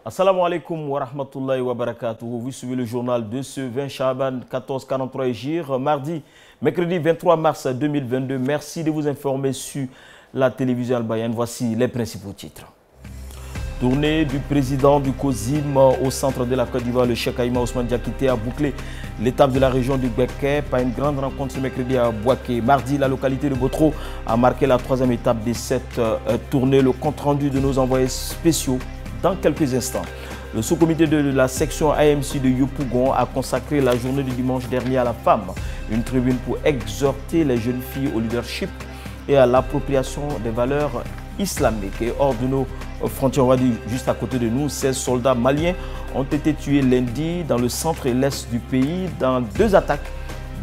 Assalamu alaikum wa rahmatullahi wa barakatuh. Vous suivez le journal de ce 20 Chaban 1443 Hijr, mercredi 23 mars 2022. Merci de vous informer sur la télévision Al-Bayan. Voici les principaux titres. Tournée du président du COSIM au centre de la Côte d'Ivoire, le Cheikh Aïma Ousmane Diakité a bouclé l'étape de la région du Béké par une grande rencontre ce mercredi à Bouaké. Mardi, la localité de Botro a marqué la troisième étape de cette tournée. Le compte-rendu de nos envoyés spéciaux dans quelques instants. Le sous-comité de la section AMC de Yopougon a consacré la journée du dimanche dernier à la femme. Une tribune pour exhorter les jeunes filles au leadership et à l'appropriation des valeurs islamiques. Et hors de nos frontières, on va dire juste à côté de nous, 16 soldats maliens ont été tués lundi dans le centre et l'est du pays dans deux attaques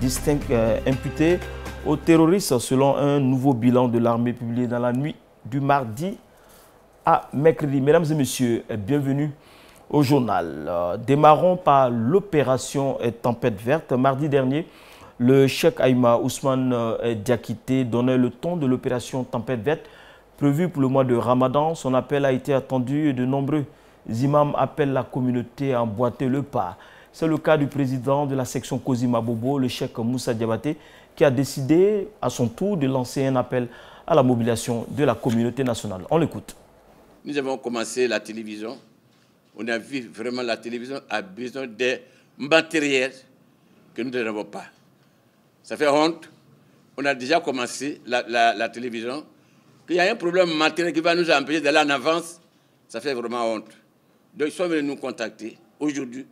distinctes imputées aux terroristes selon un nouveau bilan de l'armée publié dans la nuit du mardi à mercredi. Mesdames et messieurs, bienvenue au journal. Démarrons par l'opération Tempête Verte. Mardi dernier, le Cheikh Aïma Ousmane Diakité donnait le ton de l'opération Tempête Verte prévue pour le mois de Ramadan. Son appel a été attendu et de nombreux imams appellent la communauté à emboîter le pas. C'est le cas du président de la section COSIM à Bobo, le Cheikh Moussa Diabaté, qui a décidé à son tour de lancer un appel à la mobilisation de la communauté nationale. On l'écoute. Nous avons commencé la télévision. On a vu vraiment la télévision a besoin des matériels que nous n'avons pas. Ça fait honte. On a déjà commencé la télévision. Qu'il y a un problème matériel qui va nous empêcher d'aller en avance, ça fait vraiment honte. Donc ils sont venus nous contacter aujourd'hui.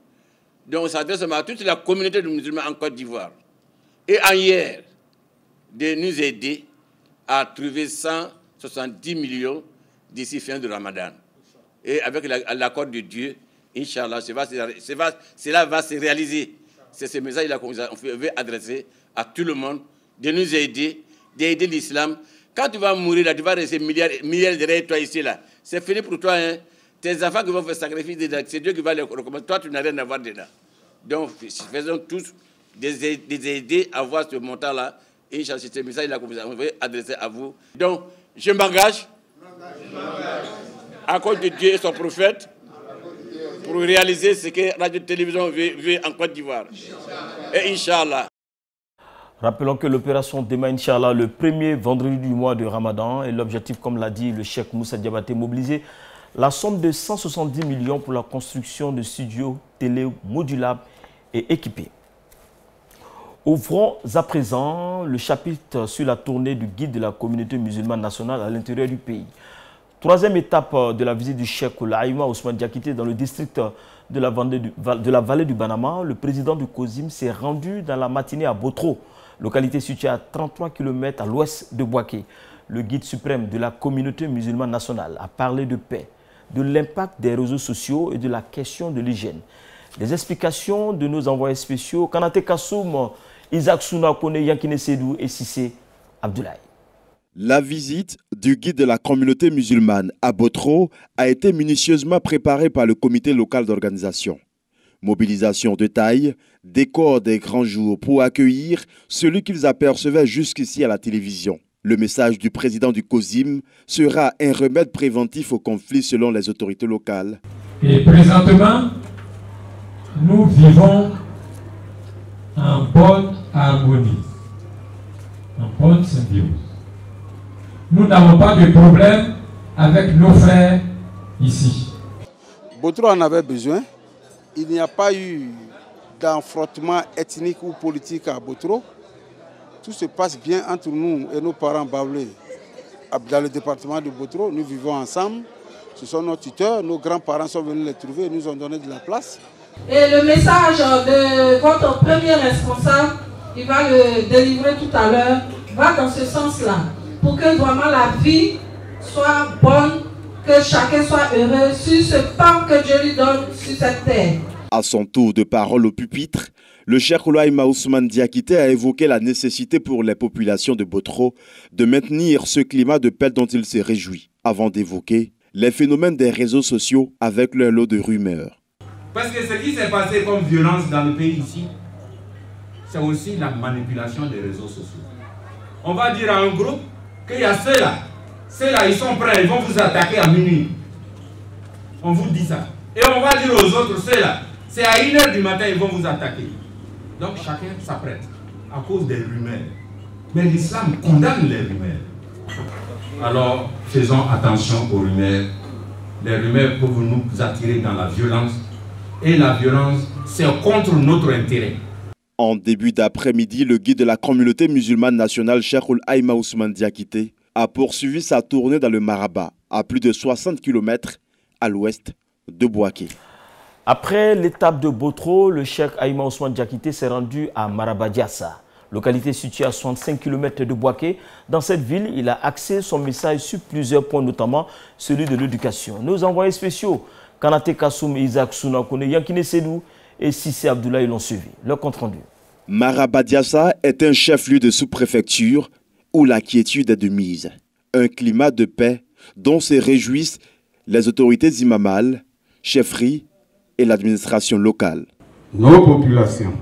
Donc on s'adresse à toute la communauté de musulmans en Côte d'Ivoire. Et hier, de nous aider à trouver 170 millions d'ici fin de Ramadan. Et avec l'accord de Dieu, Inch'Allah, cela va se réaliser. C'est ce message qu'on veut adresser à tout le monde, de nous aider, d'aider l'islam. Quand tu vas mourir, là, tu vas rester milliards derrière toi ici. Là. C'est fini pour toi. Hein. Tes enfants qui vont faire sacrifice, c'est Dieu qui va les recommencer. Toi, tu n'as rien à voir dedans. Donc, faisons tous des aider à voir ce montant-là. Inch'Allah, c'est ce message qu'on veut adresser à vous. Donc, je m'engage à cause de Dieu et son prophète pour réaliser ce que Radio-Télévision veut en Côte d'Ivoire. Et Inch'Allah. Rappelons que l'opération démarre, Inch'Allah, le premier vendredi du mois de Ramadan. Et l'objectif, comme l'a dit le Cheikh Moussa Diabaté, mobiliser la somme de 170 millions pour la construction de studios télé modulables et équipés. Ouvrons à présent le chapitre sur la tournée du guide de la communauté musulmane nationale à l'intérieur du pays. Troisième étape de la visite du Cheikh Aïma Ousmane Diakité dans le district de la vallée du Banama. Le président du COSIM s'est rendu dans la matinée à Botro, localité située à 33 km à l'ouest de Bouaké. Le guide suprême de la communauté musulmane nationale a parlé de paix, de l'impact des réseaux sociaux et de la question de l'hygiène. Des explications de nos envoyés spéciaux, Kanate Kassoum, Isaac Souna Kone, Yankine Sedou et Sissé Abdoulaye. La visite du guide de la communauté musulmane à Botro a été minutieusement préparée par le comité local d'organisation. Mobilisation de taille, décor des grands jours pour accueillir celui qu'ils apercevaient jusqu'ici à la télévision. Le message du président du COSIM sera un remède préventif au conflit selon les autorités locales. Et présentement, nous vivons en bonne harmonie, en bonne symbiose. Nous n'avons pas de problème avec nos frères ici. Botro en avait besoin. Il n'y a pas eu d'affrontement ethnique ou politique à Botro. Tout se passe bien entre nous et nos parents baoulés. Dans le département de Botro, nous vivons ensemble. Ce sont nos tuteurs, nos grands-parents sont venus les trouver et nous ont donné de la place. Et le message de votre premier responsable, il va le délivrer tout à l'heure, va dans ce sens-là. Pour que vraiment la vie soit bonne, que chacun soit heureux sur ce temps que Dieu lui donne sur cette terre. À son tour de parole au pupitre, le Cheikh Aïma Ousmane Diakité a évoqué la nécessité pour les populations de Botro de maintenir ce climat de paix dont il s'est réjoui, avant d'évoquer les phénomènes des réseaux sociaux avec leur lot de rumeurs. Parce que ce qui s'est passé comme violence dans le pays ici, c'est aussi la manipulation des réseaux sociaux. On va dire à un groupe qu'il y a ceux-là, ils sont prêts, ils vont vous attaquer à minuit. On vous dit ça. Et on va dire aux autres, ceux-là, c'est à 1 h du matin, ils vont vous attaquer. Donc chacun s'apprête à cause des rumeurs. Mais l'islam condamne les rumeurs. Alors faisons attention aux rumeurs. Les rumeurs peuvent nous attirer dans la violence. Et la violence, c'est contre notre intérêt. En début d'après-midi, le guide de la communauté musulmane nationale, Cheikh Aïma Ousmane Diakité, a poursuivi sa tournée dans le Maraba, à plus de 60 km à l'ouest de Bouaké. Après l'étape de Botro, le Cheikh Aïma Ousmane Diakité s'est rendu à Marabadiassa, localité située à 65 km de Bouaké. Dans cette ville, il a axé son message sur plusieurs points, notamment celui de l'éducation. Nos envoyés spéciaux, Kanate Kassoum et Isaac Sounakone, Yankine Sedou et Sissé Abdoulaye l'ont suivi. Leur compte rendu. Marabadiassa est un chef-lieu de sous-préfecture où la quiétude est de mise. Un climat de paix dont se réjouissent les autorités imamales, chefferies et l'administration locale. Nos populations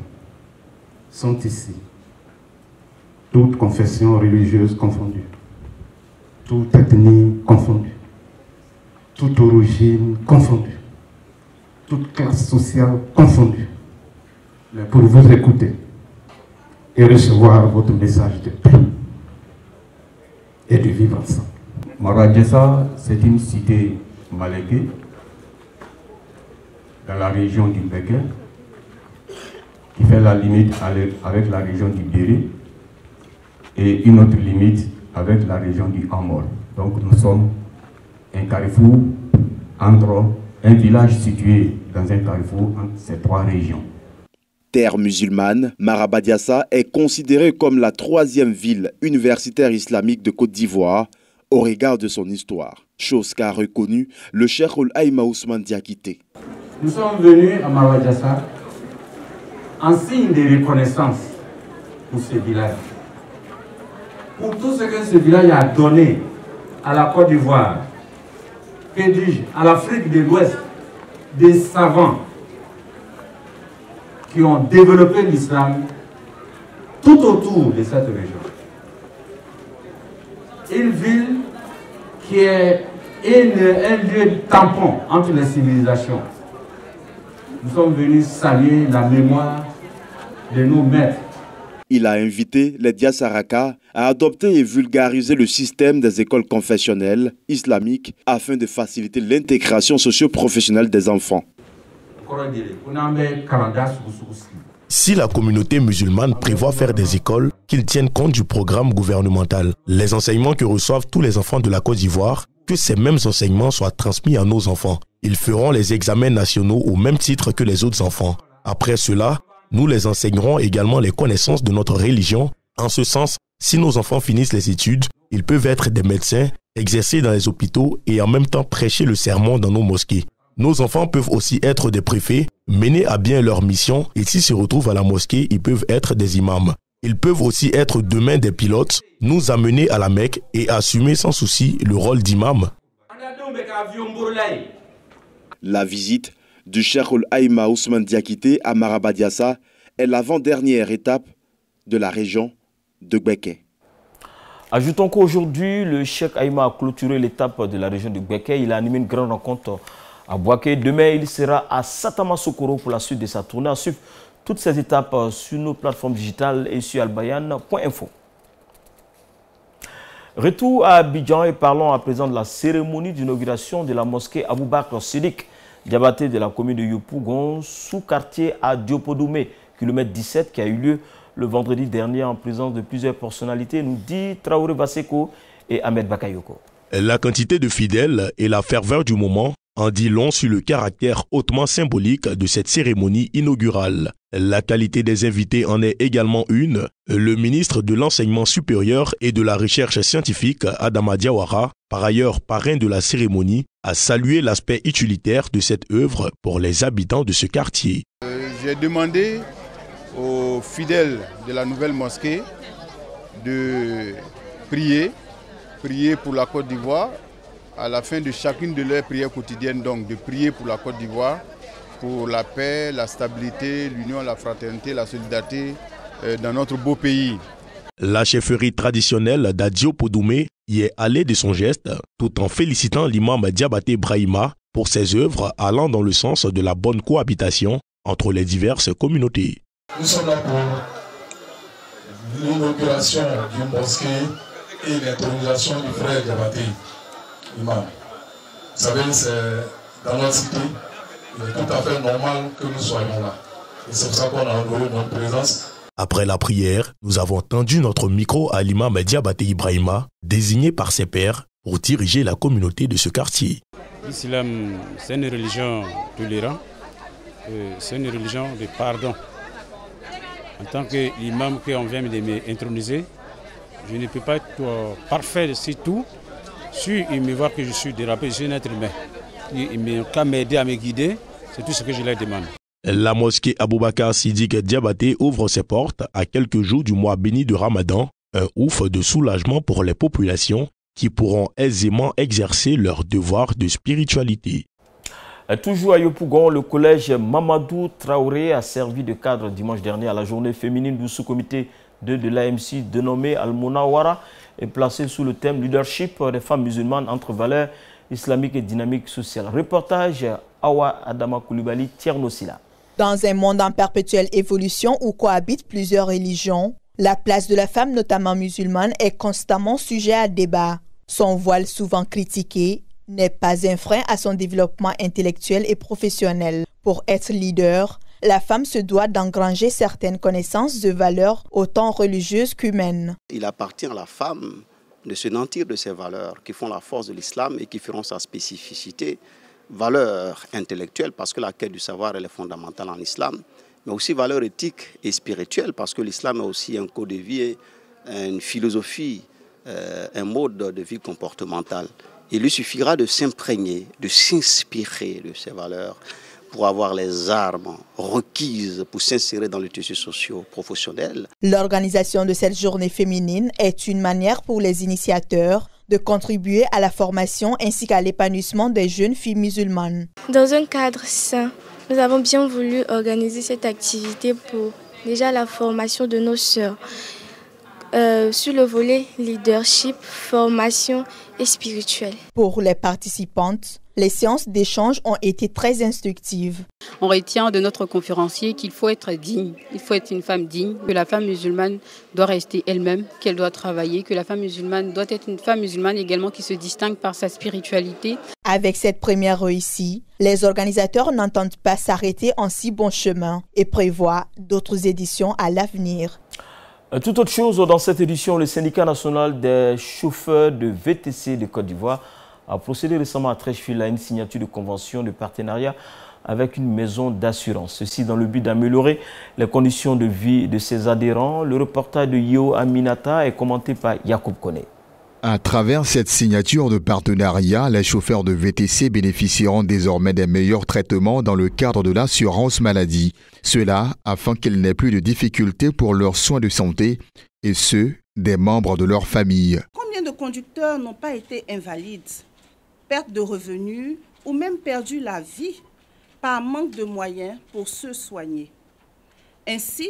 sont ici, toutes confessions religieuses confondues, toute ethnie confondue, toute origine confondue, toute classe sociale confondue, mais pour vous écouter et recevoir votre message de paix et de vivre ensemble. Marabadiassa, c'est une cité maléquée dans la région du Bégué, qui fait la limite avec la région du Béri et une autre limite avec la région du Amor. Donc nous sommes un carrefour entre un village situé dans un carrefour entre ces trois régions. Terre musulmane, Marabadiassa est considérée comme la 3e ville universitaire islamique de Côte d'Ivoire au regard de son histoire, chose qu'a reconnu le Cheikh Aïma Ousmane Diakité. Nous sommes venus à Marabadiassa en signe de reconnaissance pour ce village, pour tout ce que ce village a donné à la Côte d'Ivoire, que dis-je, à l'Afrique de l'Ouest, des savants qui ont développé l'islam tout autour de cette région. Une ville qui est un lieu tampon entre les civilisations. Nous sommes venus saluer la mémoire de nos maîtres. Il a invité les Diassaraka à adopter et vulgariser le système des écoles confessionnelles islamiques afin de faciliter l'intégration socio-professionnelle des enfants. Si la communauté musulmane prévoit faire des écoles, qu'ils tiennent compte du programme gouvernemental, les enseignements que reçoivent tous les enfants de la Côte d'Ivoire, que ces mêmes enseignements soient transmis à nos enfants. Ils feront les examens nationaux au même titre que les autres enfants. Après cela, nous les enseignerons également les connaissances de notre religion. En ce sens, si nos enfants finissent les études, ils peuvent être des médecins, exercer dans les hôpitaux et en même temps prêcher le sermon dans nos mosquées. Nos enfants peuvent aussi être des préfets, mener à bien leur mission et s'ils se retrouvent à la mosquée, ils peuvent être des imams. Ils peuvent aussi être demain des pilotes, nous amener à la Mecque et assumer sans souci le rôle d'imam. La visite du Cheikh Aïma Ousmane Diakité à Marabadiassa est l'avant-dernière étape de la région de Béké. Ajoutons qu'aujourd'hui, le Cheikh Aïma a clôturé l'étape de la région de Béké. Il a animé une grande rencontre à Bouaké. Demain, il sera à Satama Sokoro pour la suite de sa tournée. À suivre toutes ces étapes sur nos plateformes digitales et sur albayan.info. Retour à Abidjan et parlons à présent de la cérémonie d'inauguration de la mosquée Aboubakar Siddiq Diabaté de la commune de Yopougon, sous-quartier à Diopodoumé, kilomètre 17, qui a eu lieu le vendredi dernier en présence de plusieurs personnalités, nous dit Traoré Baseko et Ahmed Bakayoko. La quantité de fidèles et la ferveur du moment en dit long sur le caractère hautement symbolique de cette cérémonie inaugurale. La qualité des invités en est également une. Le ministre de l'Enseignement supérieur et de la Recherche scientifique, Adama Diawara, par ailleurs parrain de la cérémonie, a salué l'aspect utilitaire de cette œuvre pour les habitants de ce quartier. J'ai demandé aux fidèles de la nouvelle mosquée de prier pour la Côte d'Ivoire, à la fin de chacune de leurs prières quotidiennes, donc de prier pour la Côte d'Ivoire, pour la paix, la stabilité, l'union, la fraternité, la solidarité dans notre beau pays. La chefferie traditionnelle d'Adio Podoumé y est allée de son geste, tout en félicitant l'imam Diabaté Brahima pour ses œuvres allant dans le sens de la bonne cohabitation entre les diverses communautés. Nous sommes là pour l'inauguration d'une mosquée et l'intronisation du frère Diabaté, imam. Vous savez, c'est dans notre cité, il est tout à fait normal que nous soyons là. Et c'est pour ça qu'on a honoré notre présence. Après la prière, nous avons tendu notre micro à l'imam Diabaté Ibrahima, désigné par ses pairs pour diriger la communauté de ce quartier. L'islam, c'est une religion tolérante, c'est une religion de pardon. En tant que l'imam qu'on vient de m'introniser, je ne peux pas être parfait sur tout. Si il me voit que je suis dérapé, je suis un être humain. Il me m'aider à me guider, c'est tout ce que je leur demande. La mosquée Aboubakar Siddiq Diabaté ouvre ses portes à quelques jours du mois béni de Ramadan, un ouf de soulagement pour les populations qui pourront aisément exercer leur devoir de spiritualité. Toujours à Yopougon, le collège Mamadou Traoré a servi de cadre dimanche dernier à la journée féminine du sous-comité 2 de l'AMC dénommé Al-Munawara et placé sous le thème Leadership des femmes musulmanes entre valeurs islamiques et dynamiques sociales. Reportage Awa Adama Koulibaly, Tiernosila. Dans un monde en perpétuelle évolution où cohabitent plusieurs religions, la place de la femme, notamment musulmane, est constamment sujet à débat. Son voile souvent critiqué n'est pas un frein à son développement intellectuel et professionnel. Pour être leader, la femme se doit d'engranger certaines connaissances de valeurs autant religieuses qu'humaines. Il appartient à la femme de se nantir de ces valeurs qui font la force de l'islam et qui feront sa spécificité. Valeurs intellectuelles parce que la quête du savoir elle est fondamentale en islam, mais aussi valeurs éthiques et spirituelles parce que l'islam est aussi un code de vie, une philosophie, un mode de vie comportemental. Il lui suffira de s'imprégner, de s'inspirer de ces valeurs pour avoir les armes requises pour s'insérer dans le tissu socio-professionnel. L'organisation de cette journée féminine est une manière pour les initiateurs de contribuer à la formation ainsi qu'à l'épanouissement des jeunes filles musulmanes. Dans un cadre sain, nous avons bien voulu organiser cette activité pour déjà la formation de nos sœurs sur le volet leadership, formation et spirituelle. Pour les participantes, les séances d'échange ont été très instructives. On retient de notre conférencier qu'il faut être digne, il faut être une femme digne, que la femme musulmane doit rester elle-même, qu'elle doit travailler, que la femme musulmane doit être une femme musulmane également qui se distingue par sa spiritualité. Avec cette première réussite, les organisateurs n'entendent pas s'arrêter en si bon chemin et prévoient d'autres éditions à l'avenir. Toute autre chose, dans cette édition, le syndicat national des chauffeurs de VTC de Côte d'Ivoire a procédé récemment à Treichville à une signature de convention de partenariat avec une maison d'assurance. Ceci dans le but d'améliorer les conditions de vie de ses adhérents. Le reportage de Yo Aminata est commenté par Yacoub Kone. À travers cette signature de partenariat, les chauffeurs de VTC bénéficieront désormais des meilleurs traitements dans le cadre de l'assurance maladie. Cela afin qu'ils n'aient plus de difficultés pour leurs soins de santé et ceux des membres de leur famille. Combien de conducteurs n'ont pas été invalides, perte de revenus ou même perdu la vie par manque de moyens pour se soigner? Ainsi,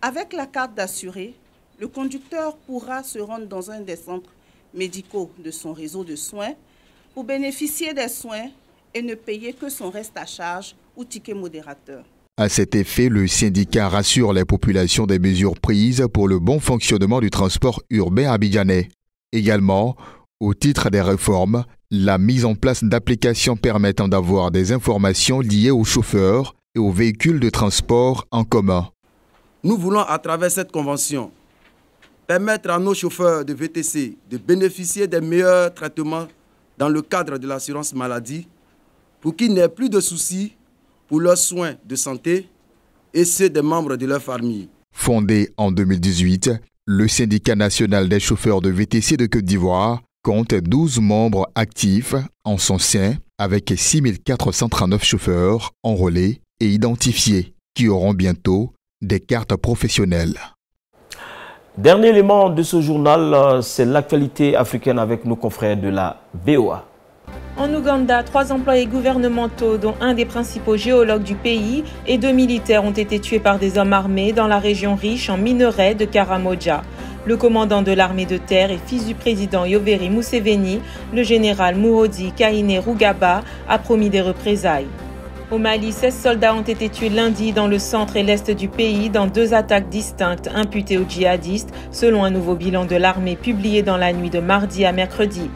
avec la carte d'assuré, le conducteur pourra se rendre dans un des centres médicaux de son réseau de soins pour bénéficier des soins et ne payer que son reste à charge ou ticket modérateur. À cet effet, le syndicat rassure les populations des mesures prises pour le bon fonctionnement du transport urbain abidjanais. Également, au titre des réformes, la mise en place d'applications permettant d'avoir des informations liées aux chauffeurs et aux véhicules de transport en commun. Nous voulons, à travers cette convention, permettre à nos chauffeurs de VTC de bénéficier des meilleurs traitements dans le cadre de l'assurance maladie pour qu'ils n'aient plus de soucis pour leurs soins de santé et ceux des membres de leur famille. Fondé en 2018, le syndicat national des chauffeurs de VTC de Côte d'Ivoire compte 12 membres actifs en son sein avec 6439 chauffeurs enrôlés et identifiés qui auront bientôt des cartes professionnelles. Dernier élément de ce journal, c'est l'actualité africaine avec nos confrères de la VOA. En Ouganda, 3 employés gouvernementaux, dont un des principaux géologues du pays, et 2 militaires ont été tués par des hommes armés dans la région riche en minerais de Karamoja. Le commandant de l'armée de terre et fils du président Yoweri Museveni, le général Muhoozi Kainerugaba, a promis des représailles. Au Mali, 16 soldats ont été tués lundi dans le centre et l'est du pays dans 2 attaques distinctes imputées aux djihadistes, selon un nouveau bilan de l'armée publié dans la nuit de mardi à mercredi.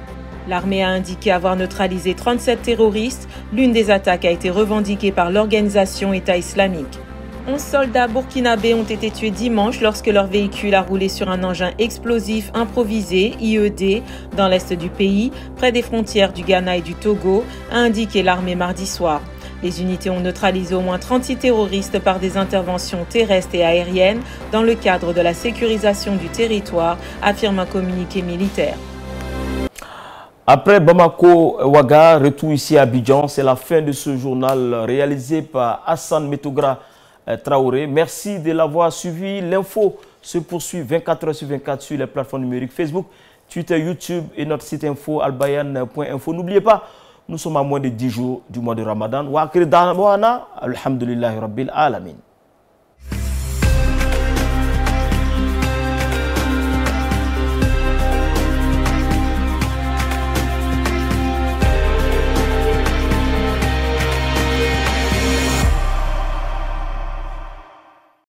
L'armée a indiqué avoir neutralisé 37 terroristes. L'une des attaques a été revendiquée par l'organisation État islamique. 11 soldats burkinabés ont été tués dimanche lorsque leur véhicule a roulé sur un engin explosif improvisé, IED, dans l'est du pays, près des frontières du Ghana et du Togo, a indiqué l'armée mardi soir. Les unités ont neutralisé au moins 36 terroristes par des interventions terrestres et aériennes dans le cadre de la sécurisation du territoire, affirme un communiqué militaire. Après Bamako-Ouaga, retour ici à Abidjan, c'est la fin de ce journal réalisé par Hassan Metogra Traoré. Merci de l'avoir suivi. L'info se poursuit 24 h sur 24 sur les plateformes numériques Facebook, Twitter, YouTube et notre site info albayan.info. N'oubliez pas, nous sommes à moins de 10 jours du mois de Ramadan. Wa akhir da'wana, alhamdulillahi rabbil alamin.